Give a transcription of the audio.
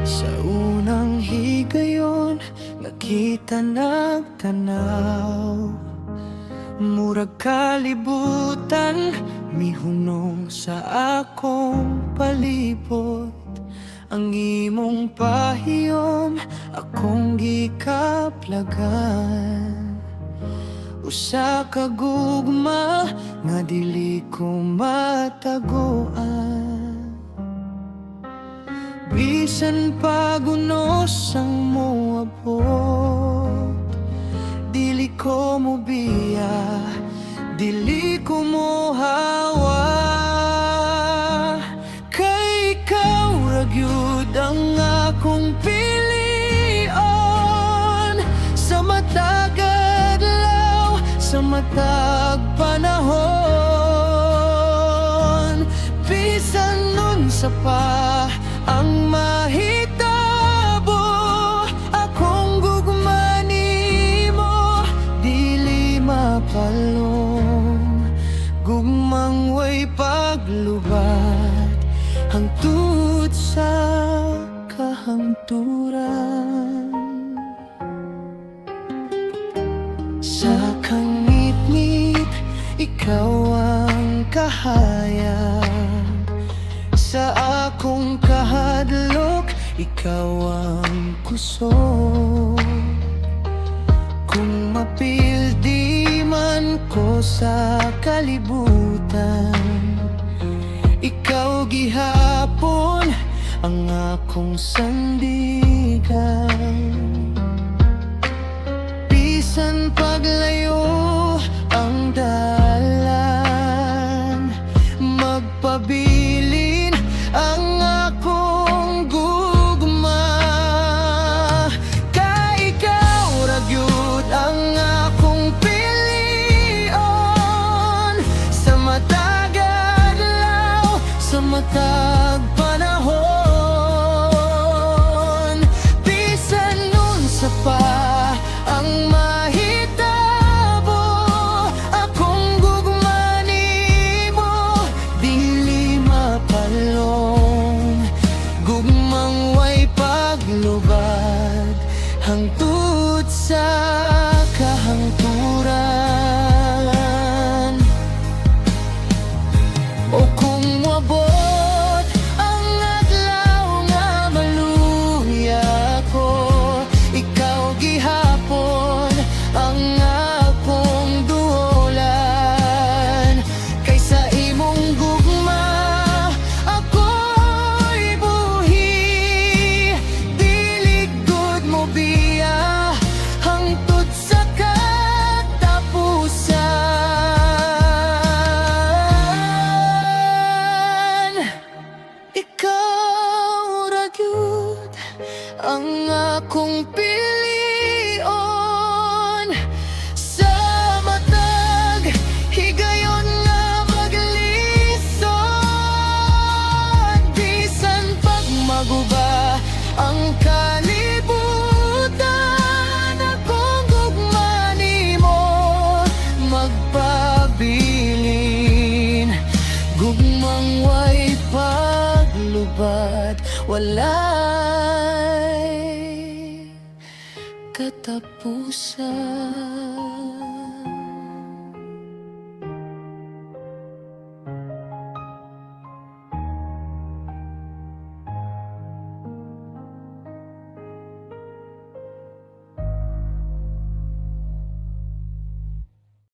Sa unang higayon, nakita nagtanaw, murag kalibutan, mihunong sa akong palibot. Ang imong pahiyom, akong gikaplagan. Usa ka gugma, nga dili ko mataguan. Bisan pagunos ang moabot, dili ko mo biya, dili ko mo hawa. Kay ikaw ragyud ang akong pilion, sa matag adlaw, sa matag panahon. Bisan nun sa pa ang mahitabo, akong gugma nimo, dili mapalong. Gugmang way paglubad, hangtod sa kahangturan. Sa kangit-ngit, ikaw ang kahayag. Sa akong kahadlok, ikaw ang kusog. Kung mapildi man ko sa kalibutan, ikaw gihapon ang akong sandigan. Bisan paglayo ang dalan, magpabilin ang akong gugma. Kay ikaw ragyud ang akong pilion, sa matag adlaw, sa matag panahon. Bisan nun sa pa ang mahitabo, akong gugma nimo, dili mapalong. Gugmang way paglubad, hangtod sa kahangturan. O kung moabot ang adlaw nga maluya ko, ikaw gihapon ang akong duolan. Kaysa imong gugma, ako'y buhi, dili gud mo biya, hangtod sa katapusan. Ikaw ra gyud ang akong pilion, sa matag higayon nga maglisod. Bisan pag maguba ang kalibutan, akong gugma nimo, magpabilin. Gugmang way paglubad, walay katapusan.